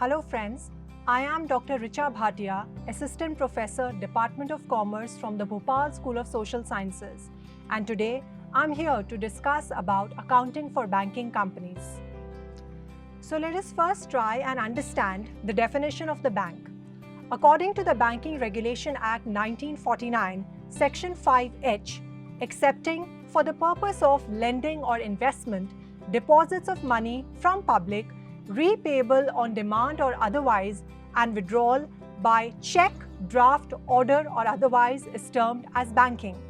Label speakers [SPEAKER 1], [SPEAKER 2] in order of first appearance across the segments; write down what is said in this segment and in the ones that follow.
[SPEAKER 1] Hello friends, I am Dr. Richa Bhatia, Assistant Professor, Department of Commerce from the Bhopal School of Social Sciences, and today I'm here to discuss about accounting for banking companies. So let us first try and understand the definition of the bank. According to the Banking Regulation Act 1949, Section 5H, accepting for the purpose of lending or investment deposits of money from public, repayable on demand or otherwise, and withdrawal by check, draft, order or otherwise is termed as banking.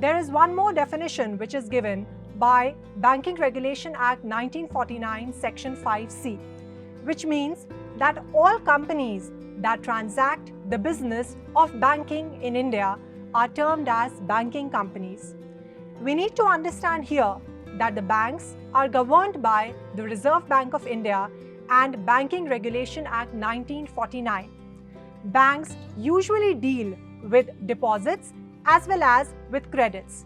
[SPEAKER 1] There is one more definition which is given by Banking Regulation Act 1949 Section 5C, which means that all companies that transact the business of banking in India are termed as banking companies. We need to understand here that the banks are governed by the Reserve Bank of India and Banking Regulation Act 1949. Banks usually deal with deposits as well as with credits.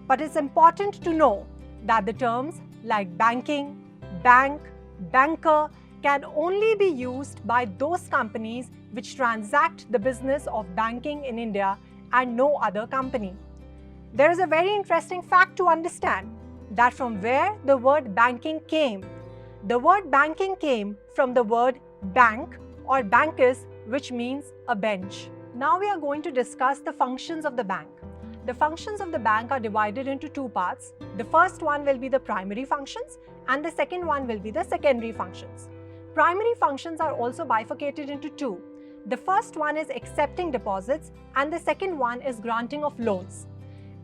[SPEAKER 1] But it's important to know that the terms like banking, bank, banker can only be used by those companies which transact the business of banking in India and no other company. There is a very interesting fact to understand that from where the word banking came. The word banking came from the word bank or bankers, which means a bench. Now we are going to discuss the functions of the bank. The functions of the bank are divided into two parts. The first one will be the primary functions and the second one will be the secondary functions. Primary functions are also bifurcated into two. The first one is accepting deposits and the second one is granting of loans.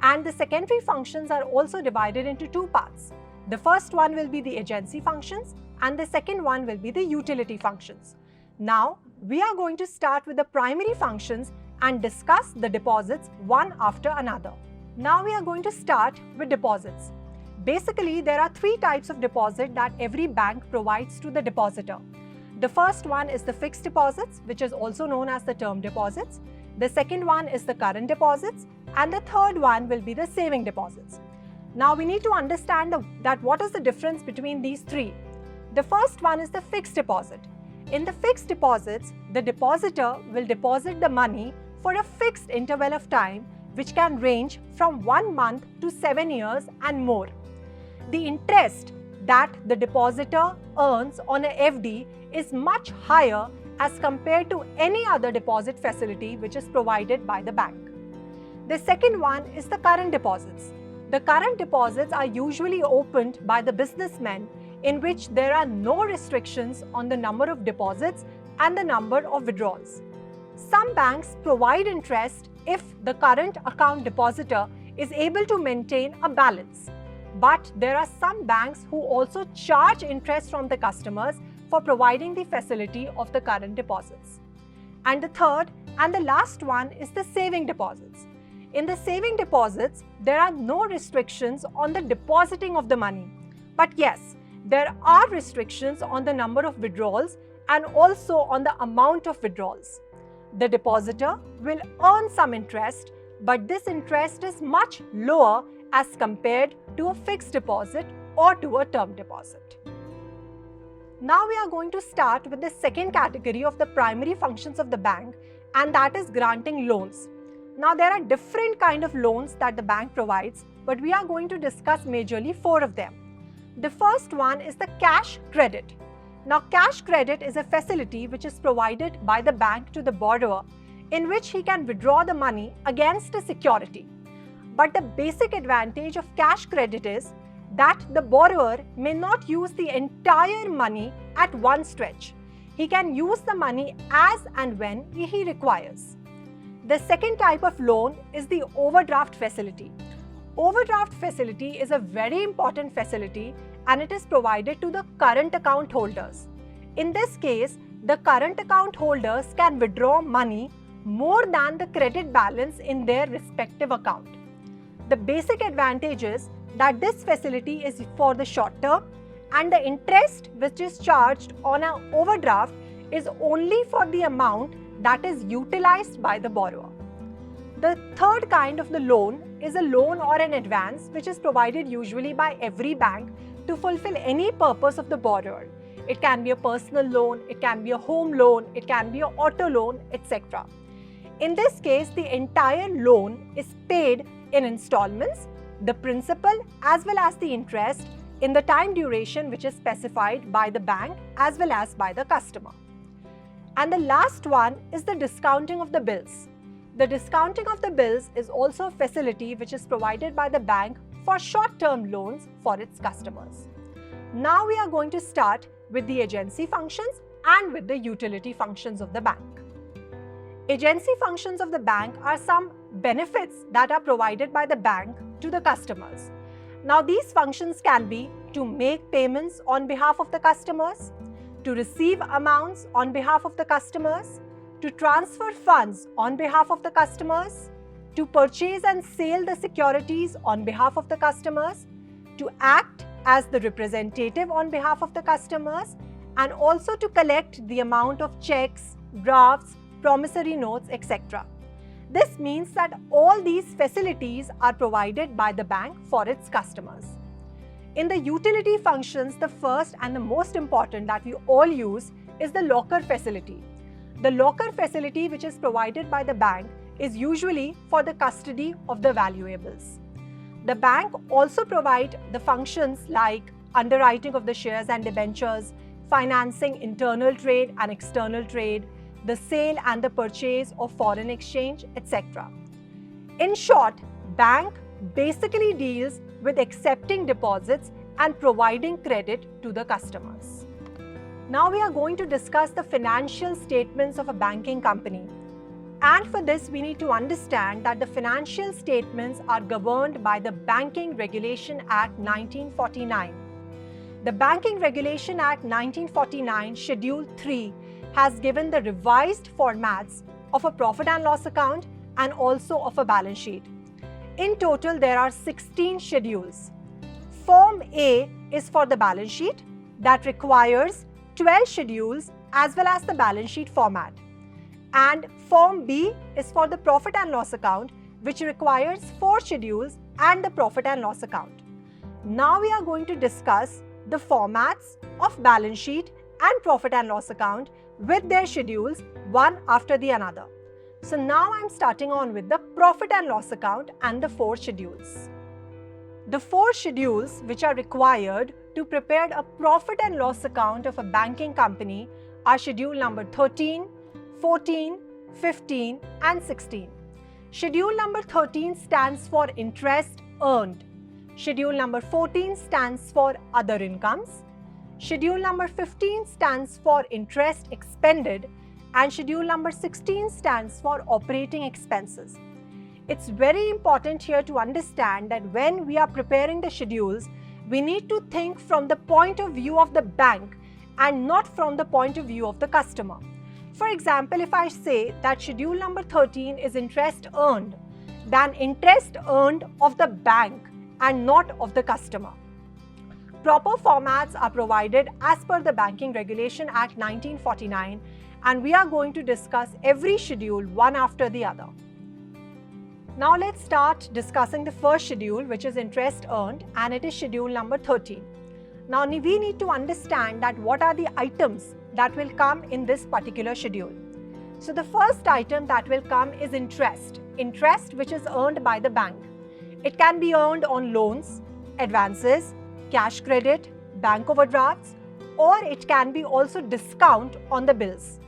[SPEAKER 1] And the secondary functions are also divided into two parts. The first one will be the agency functions and the second one will be the utility functions. Now, we are going to start with the primary functions and discuss the deposits one after another. Now we are going to start with deposits. Basically, there are three types of deposit that every bank provides to the depositor. The first one is the fixed deposits, which is also known as the term deposits. The second one is the current deposits, and the third one will be the saving deposits. Now we need to understand that what is the difference between these three. The first one is the fixed deposit. In the fixed deposits, the depositor will deposit the money for a fixed interval of time, which can range from 1 month to 7 years and more. The interest that the depositor earns on a FD is much higher as compared to any other deposit facility which is provided by the bank. The second one is the current deposits. The current deposits are usually opened by the businessmen in which there are no restrictions on the number of deposits and the number of withdrawals. Some banks provide interest if the current account depositor is able to maintain a balance. But there are some banks who also charge interest from the customers for providing the facility of the current deposits. And the third and the last one is the saving deposits. In the saving deposits, there are no restrictions on the depositing of the money. But yes, there are restrictions on the number of withdrawals and also on the amount of withdrawals. The depositor will earn some interest, but this interest is much lower as compared to a fixed deposit or to a term deposit. Now we are going to start with the second category of the primary functions of the bank, and that is granting loans. Now there are different kind of loans that the bank provides, but we are going to discuss majorly 4 of them. The first one is the cash credit. Now cash credit is a facility which is provided by the bank to the borrower in which he can withdraw the money against a security. But the basic advantage of cash credit is that the borrower may not use the entire money at one stretch. He can use the money as and when he requires. The second type of loan is the overdraft facility. Overdraft facility is a very important facility and it is provided to the current account holders. In this case, the current account holders can withdraw money more than the credit balance in their respective account. The basic advantage is that this facility is for the short term and the interest which is charged on an overdraft is only for the amount that is utilized by the borrower. The third kind of the loan is a loan or an advance which is provided usually by every bank to fulfill any purpose of the borrower. It can be a personal loan, it can be a home loan, it can be an auto loan, etc. In this case, the entire loan is paid in installments, the principal as well as the interest in the time duration which is specified by the bank as well as by the customer. And the last one is the discounting of the bills. The discounting of the bills is also a facility which is provided by the bank for short-term loans for its customers. Now we are going to start with the agency functions and with the utility functions of the bank. Agency functions of the bank are some benefits that are provided by the bank to the customers. Now these functions can be to make payments on behalf of the customers, to receive amounts on behalf of the customers, to transfer funds on behalf of the customers, to purchase and sell the securities on behalf of the customers, to act as the representative on behalf of the customers, and also to collect the amount of checks, drafts, promissory notes, etc. This means that all these facilities are provided by the bank for its customers. In the utility functions, the first and the most important that we all use is the locker facility. The locker facility which is provided by the bank is usually for the custody of the valuables. The bank also provides the functions like underwriting of the shares and debentures, financing internal trade and external trade, the sale and the purchase of foreign exchange, etc. In short, bank basically deals with accepting deposits and providing credit to the customers. Now we are going to discuss the financial statements of a banking company. And for this, we need to understand that the financial statements are governed by the Banking Regulation Act 1949. The Banking Regulation Act 1949, Schedule 3, has given the revised formats of a profit and loss account and also of a balance sheet. In total, there are 16 schedules. Form A is for the balance sheet that requires 12 schedules as well as the balance sheet format. And Form B is for the profit and loss account, which requires 4 schedules and the profit and loss account. Now we are going to discuss the formats of balance sheet and profit and loss account with their schedules one after the another. So now I am starting on with the profit and loss account and the 4 schedules. The 4 schedules which are required to prepare a profit and loss account of a banking company are schedule number 13, 14, 15 and 16. Schedule number 13 stands for interest earned. Schedule number 14 stands for other incomes. Schedule number 15 stands for interest expended and schedule number 16 stands for operating expenses. It's very important here to understand that when we are preparing the schedules, we need to think from the point of view of the bank and not from the point of view of the customer. For example, if I say that schedule number 13 is interest earned, then interest earned of the bank and not of the customer. Proper formats are provided as per the Banking Regulation Act 1949, and we are going to discuss every schedule one after the other. Now let's start discussing the first schedule, which is interest earned, and it is schedule number 13. Now we need to understand that what are the items that will come in this particular schedule. So the first item that will come is interest which is earned by the bank. It can be earned on loans, advances, cash credit, bank overdrafts, or it can be also discount on the bills.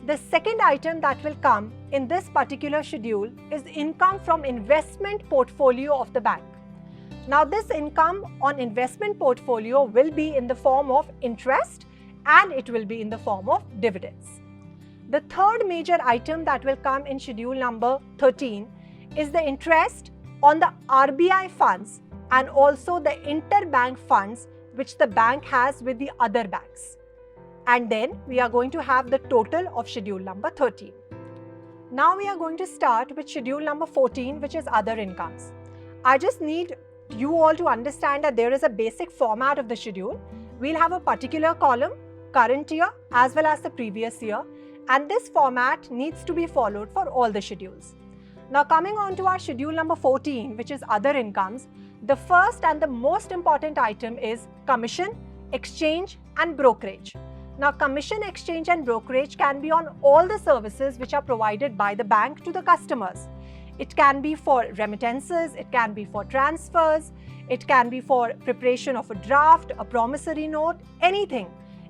[SPEAKER 1] The second item that will come in this particular schedule is income from investment portfolio of the bank. Now this income on investment portfolio will be in the form of interest and it will be in the form of dividends. The third major item that will come in schedule number 13 is the interest on the RBI funds and also the interbank funds which the bank has with the other banks. And then we are going to have the total of schedule number 13. Now we are going to start with schedule number 14, which is other incomes. I just need you all to understand that there is a basic format of the schedule. We'll have a particular column, current year as well as the previous year, and this format needs to be followed for all the schedules. Now coming on to our schedule number 14, which is other incomes, the first and the most important item is commission, exchange and brokerage. Now, commission, exchange and brokerage can be on all the services which are provided by the bank to the customers. It can be for remittances, it can be for transfers, it can be for preparation of a draft, a promissory note, anything.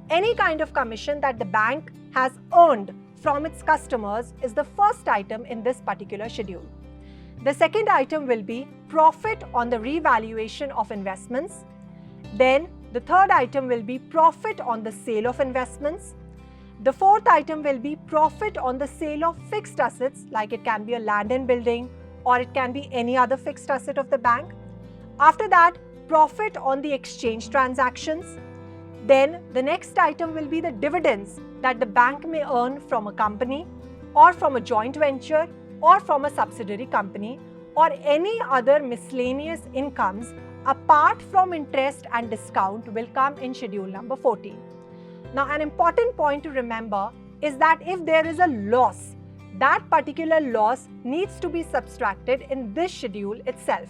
[SPEAKER 1] Any kind of commission that the bank has earned from its customers is the first item in this particular schedule. The second item will be profit on the revaluation of investments. Then the third item will be profit on the sale of investments. The fourth item will be profit on the sale of fixed assets, like it can be a land and building or it can be any other fixed asset of the bank. After that, profit on the exchange transactions. Then the next item will be the dividends that the bank may earn from a company or from a joint venture or from a subsidiary company, or any other miscellaneous incomes apart from interest and discount will come in schedule number 14. Now, an important point to remember is that if there is a loss, that particular loss needs to be subtracted in this schedule itself.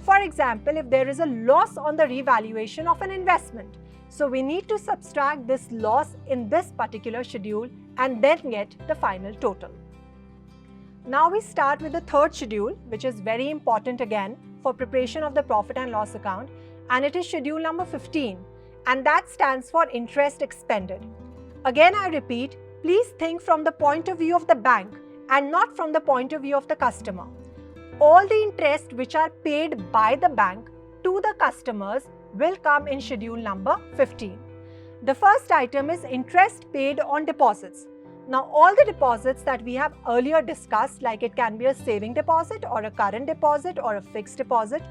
[SPEAKER 1] For example, if there is a loss on the revaluation of an investment, so we need to subtract this loss in this particular schedule and then get the final total. Now we start with the third schedule, which is very important again for preparation of the profit and loss account, and it is schedule number 15, and that stands for interest expended. Again, I repeat, please think from the point of view of the bank and not from the point of view of the customer. All the interest which are paid by the bank to the customers will come in schedule number 15. The first item is interest paid on deposits. Now, all the deposits that we have earlier discussed, like it can be a saving deposit or a current deposit or a fixed deposit,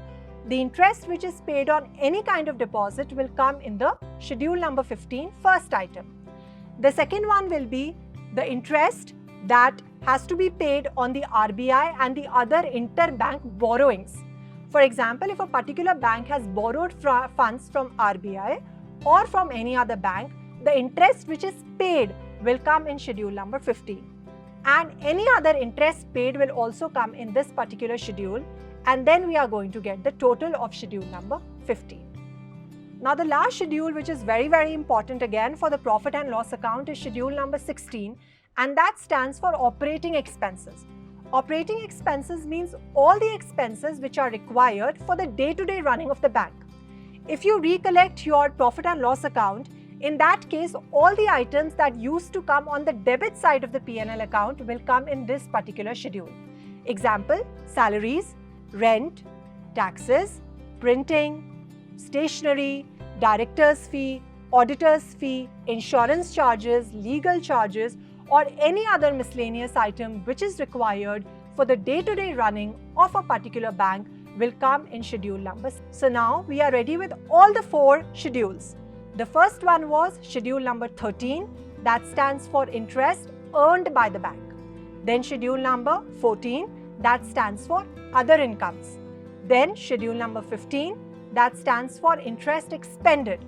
[SPEAKER 1] the interest which is paid on any kind of deposit will come in the schedule number 15, first item. The second one will be the interest that has to be paid on the RBI and the other interbank borrowings. For example, if a particular bank has borrowed funds from RBI or from any other bank, the interest which is paid will come in schedule number 15. And any other interest paid will also come in this particular schedule, and then we are going to get the total of schedule number 15. Now, the last schedule, which is very, very important again for the profit and loss account, is schedule number 16, and that stands for operating expenses. Operating expenses means all the expenses which are required for the day-to-day running of the bank. If you recollect your profit and loss account, in that case, all the items that used to come on the debit side of the P&L account will come in this particular schedule. Example, salaries, rent, taxes, printing, stationery, director's fee, auditor's fee, insurance charges, legal charges, or any other miscellaneous item which is required for the day-to-day running of a particular bank will come in schedule number. So now we are ready with all the 4 schedules. The first one was schedule number 13, that stands for interest earned by the bank. Then schedule number 14, that stands for other incomes. Then schedule number 15, that stands for interest expended.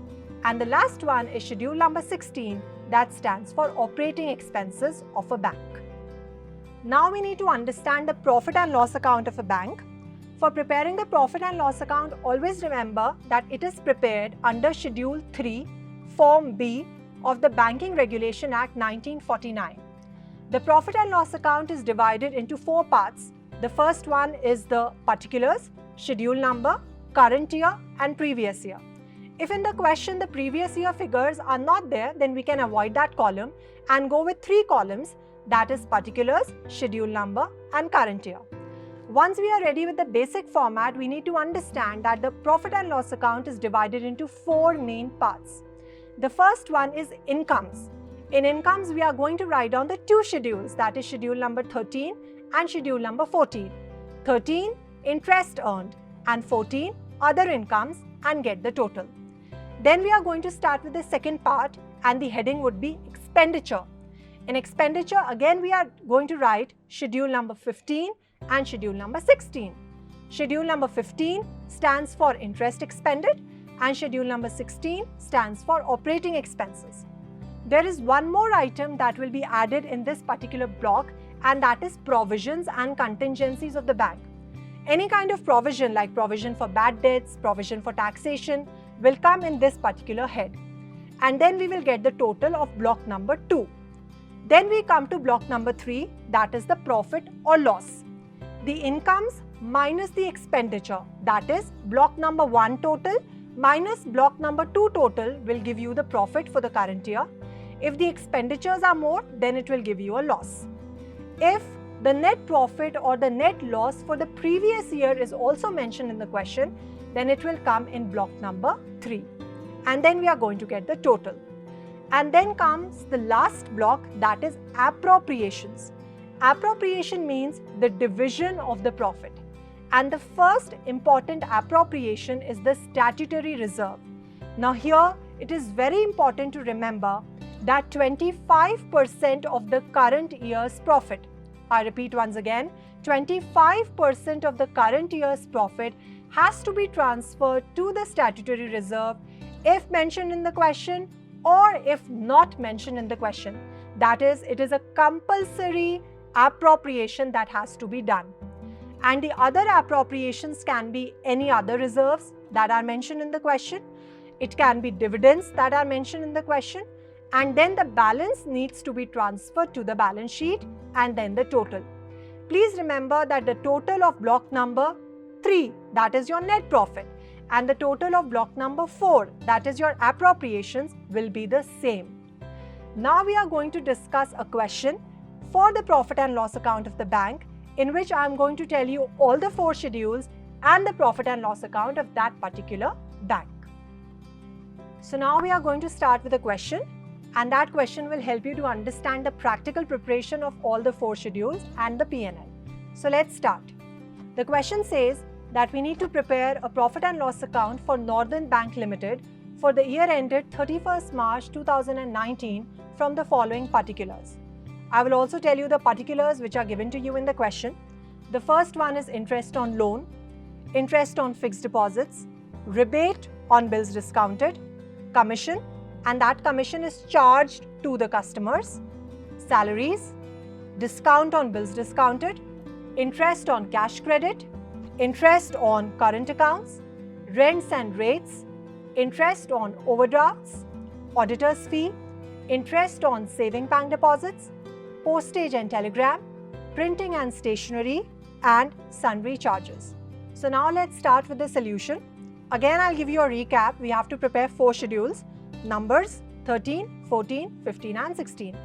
[SPEAKER 1] And the last one is schedule number 16, that stands for operating expenses of a bank. Now we need to understand the profit and loss account of a bank. For preparing the profit and loss account, always remember that it is prepared under Schedule 3, Form B of the Banking Regulation Act 1949. The profit and loss account is divided into 4 parts. The first one is the particulars, schedule number, current year and previous year. If in the question the previous year figures are not there, then we can avoid that column and go with 3 columns, that is particulars, schedule number and current year. Once we are ready with the basic format, we need to understand that the profit and loss account is divided into 4 main parts. The first one is incomes. In incomes, we are going to write down the 2 schedules, that is schedule number 13 and schedule number 14. 13, interest earned, and 14, other incomes, and get the total. Then we are going to start with the second part, and the heading would be expenditure. In expenditure, again we are going to write schedule number 15 and schedule number 16. Schedule number 15 stands for interest expended and schedule number 16 stands for operating expenses. There is one more item that will be added in this particular block, and that is provisions and contingencies of the bank. Any kind of provision like provision for bad debts, provision for taxation will come in this particular head. and then we will get the total of block number 2. Then we come to block number 3, that is the profit or loss. The incomes minus the expenditure, that is block number 1 total minus block number 2 total will give you the profit for the current year. If the expenditures are more, then it will give you a loss. If the net profit or the net loss for the previous year is also mentioned in the question, then it will come in block number 3. And then we are going to get the total. And then comes the last block, that is appropriations. Appropriation means the division of the profit. And the first important appropriation is the statutory reserve. Now here it is very important to remember that 25% of the current year's profit, I repeat once again, 25% of the current year's profit has to be transferred to the statutory reserve if mentioned in the question or if not mentioned in the question. That is, it is a compulsory appropriation that has to be done. And the other appropriations can be any other reserves that are mentioned in the question. It can be dividends that are mentioned in the question. And then the balance needs to be transferred to the balance sheet and then the total. Please remember that the total of block number 3, that is your net profit, and the total of block number 4, that is your appropriations, will be the same. Now we are going to discuss a question for the profit and loss account of the bank, in which I am going to tell you all the 4 schedules and the profit and loss account of that particular bank. So now we are going to start with a question, and that question will help you to understand the practical preparation of all the 4 schedules and the P&L. So let's start. The question says that we need to prepare a profit and loss account for Northern Bank Limited for the year ended 31st March 2019 from the following particulars. I will also tell you the particulars which are given to you in the question. The first one is interest on loan, interest on fixed deposits, rebate on bills discounted, commission, and that commission is charged to the customers, salaries, discount on bills discounted, interest on cash credit, interest on current accounts, rents and rates, interest on overdrafts, auditor's fee, interest on saving bank deposits, postage and telegram, printing and stationery, and sundry charges. So now let's start with the solution. Again, I'll give you a recap. We have to prepare 4 schedules, numbers 13, 14, 15 and 16.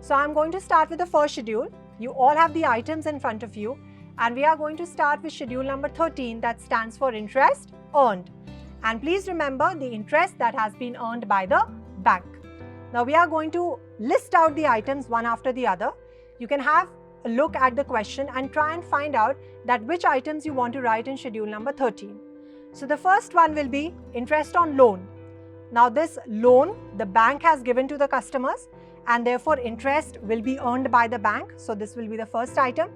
[SPEAKER 1] So I'm going to start with the first schedule. You all have the items in front of you, and we are going to start with schedule number 13, that stands for interest earned. And please remember the interest that has been earned by the bank. Now we are going to list out the items one after the other. You can have a look at the question and try and find out that which items you want to write in schedule number 13. So the first one will be interest on loan. Now this loan the bank has given to the customers, and therefore interest will be earned by the bank. So this will be the first item.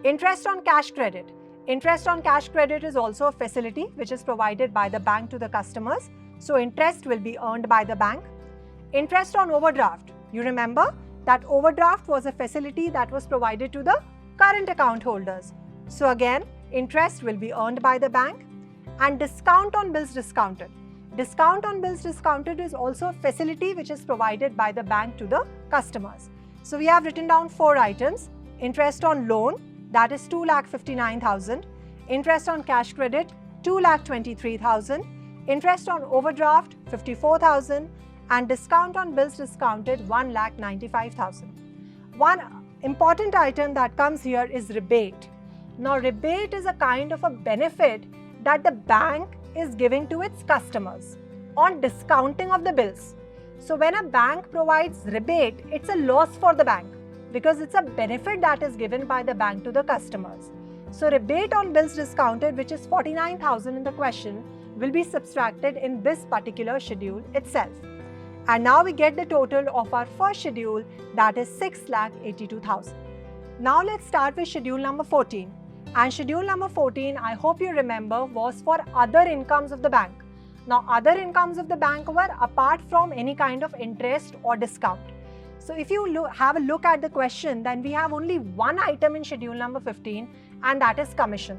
[SPEAKER 1] Interest on cash credit. Interest on cash credit is also a facility which is provided by the bank to the customers. So interest will be earned by the bank. Interest on overdraft. You remember that overdraft was a facility that was provided to the current account holders. So again, interest will be earned by the bank. And discount on bills discounted. Discount on bills discounted is also a facility which is provided by the bank to the customers. So we have written down 4 items. Interest on loan, that is 2,59,000. Interest on cash credit, 2,23,000. Interest on overdraft, 54,000. And discount on bills discounted, 1,95,000. One important item that comes here is rebate. Now rebate is a kind of a benefit that the bank is giving to its customers on discounting of the bills. So when a bank provides rebate, it's a loss for the bank because it's a benefit that is given by the bank to the customers. So rebate on bills discounted, which is 49,000 in the question, will be subtracted in this particular schedule itself. And now we get the total of our first schedule, that is 6,82,000. Now let's start with schedule number 14. And schedule number 14, I hope you remember, was for other incomes of the bank. Now other incomes of the bank were apart from any kind of interest or discount. So if you have a look at the question, then we have only one item in schedule number 15, and that is commission.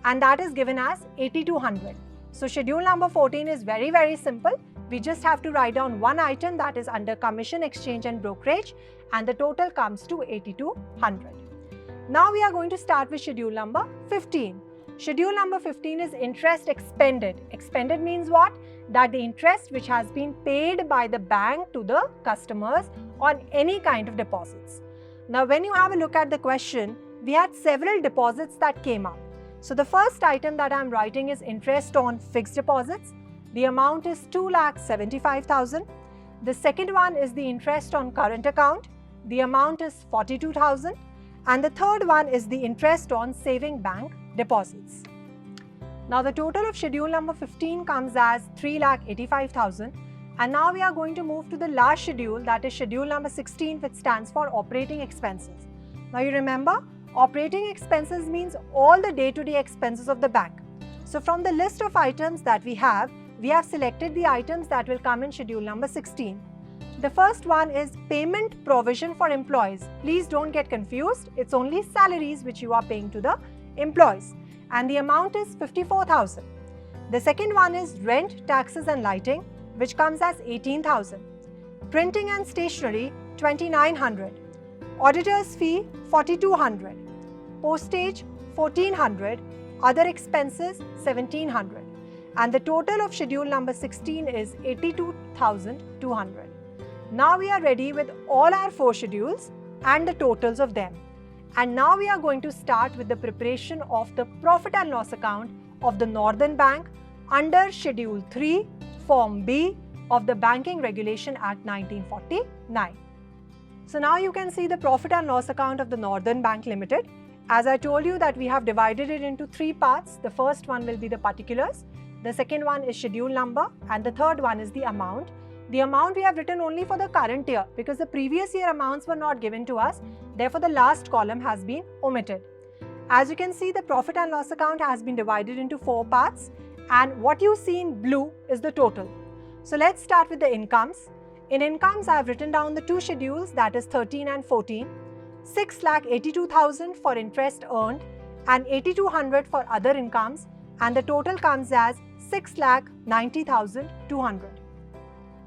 [SPEAKER 1] And that is given as 8,200. So schedule number 14 is very, very simple. We just have to write down one item, that is under commission, exchange and brokerage, and the total comes to 8200. Now we are going to start with schedule number 15. Schedule number 15 is interest expended. Expended means what? That the interest which has been paid by the bank to the customers on any kind of deposits. Now when you have a look at the question, we had several deposits that came up. So the first item that I am writing is interest on fixed deposits. The amount is 2,75,000. The second one is the interest on current account. The amount is 42,000. And the third one is the interest on saving bank deposits. Now the total of schedule number 15 comes as 3,85,000. And now we are going to move to the last schedule, that is schedule number 16, which stands for operating expenses. Now you remember, operating expenses means all the day-to-day expenses of the bank. So from the list of items that we have selected the items that will come in schedule number 16. The first one is payment provision for employees. Please don't get confused. It's only salaries which you are paying to the employees. And the amount is 54,000. The second one is rent, taxes and lighting, which comes as 18,000. Printing and stationery, 2,900. Auditor's fee, 4,200. Postage, 1,400. Other expenses, 1,700. And the total of schedule number 16 is 82,200. Now we are ready with all our 4 schedules and the totals of them. And now we are going to start with the preparation of the profit and loss account of the Northern Bank under Schedule 3, Form B of the Banking Regulation Act 1949. So now you can see the profit and loss account of the Northern Bank Limited. As I told you that we have divided it into 3 parts. The first one will be the particulars. The second one is schedule number, and the third one is the amount. The amount we have written only for the current year because the previous year amounts were not given to us. Therefore, the last column has been omitted. As you can see, the profit and loss account has been divided into 4 parts, and what you see in blue is the total. So let's start with the incomes. In incomes, I have written down the 2 schedules, that is 13 and 14. 6,82,000 for interest earned and 8,200 for other incomes, and the total comes as 6,90,200.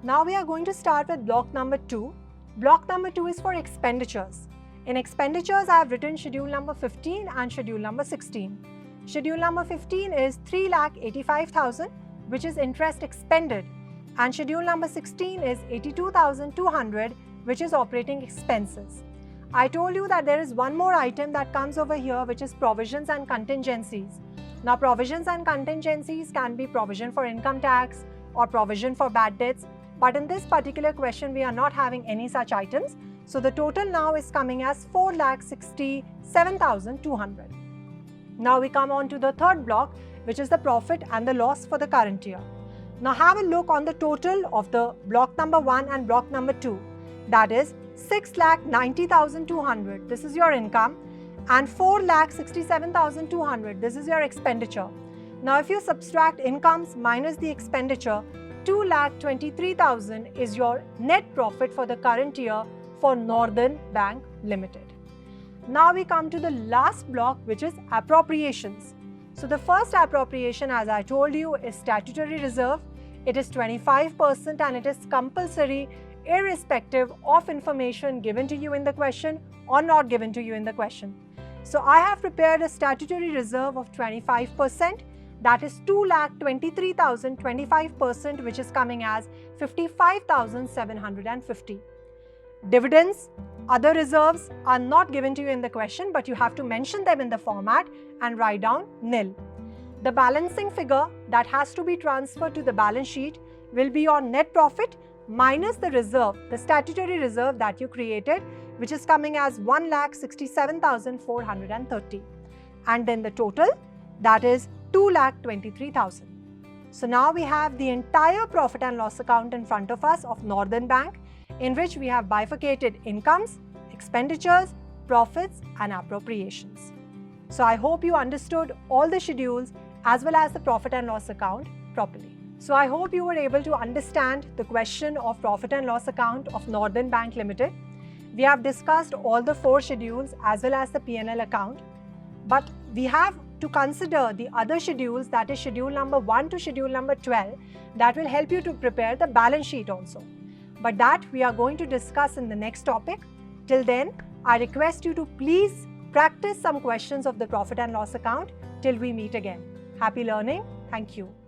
[SPEAKER 1] Now we are going to start with block number 2. Block number 2 is for expenditures. In expenditures, I have written schedule number 15 and schedule number 16. Schedule number 15 is 3,85,000, which is interest expended, and schedule number 16 is 82,200, which is operating expenses. I told you that there is one more item that comes over here, which is provisions and contingencies. Now provisions and contingencies can be provision for income tax or provision for bad debts, but in this particular question we are not having any such items. So the total now is coming as 4,67,200. Now we come on to the third block, which is the profit and the loss for the current year. Now have a look on the total of the block number 1 and block number 2. That is 6,90,200. This is your income, and 4,67,200. This is your expenditure. Now if you subtract incomes minus the expenditure, 2,23,000 is your net profit for the current year for Northern Bank Limited. Now we come to the last block, which is appropriations. So the first appropriation, as I told you, is statutory reserve. It is 25% and it is compulsory irrespective of information given to you in the question or not given to you in the question. So I have prepared a statutory reserve of 25%, that is 2,23,000, 25%, which is coming as 55,750. Dividends, other reserves are not given to you in the question, but you have to mention them in the format and write down nil. The balancing figure that has to be transferred to the balance sheet will be your net profit minus the reserve, the statutory reserve that you created, which is coming as 1,67,430. And then the total, that is 2,23,000. So now we have the entire profit and loss account in front of us of Northern Bank, in which we have bifurcated incomes, expenditures, profits and appropriations. So I hope you understood all the schedules as well as the profit and loss account properly. So I hope you were able to understand the question of profit and loss account of Northern Bank Limited. We have discussed all the 4 schedules as well as the P&L account, but we have to consider the other schedules, that is schedule number 1 to schedule number 12, that will help you to prepare the balance sheet also. But that we are going to discuss in the next topic. Till then, I request you to please practice some questions of the profit and loss account till we meet again. Happy learning. Thank you.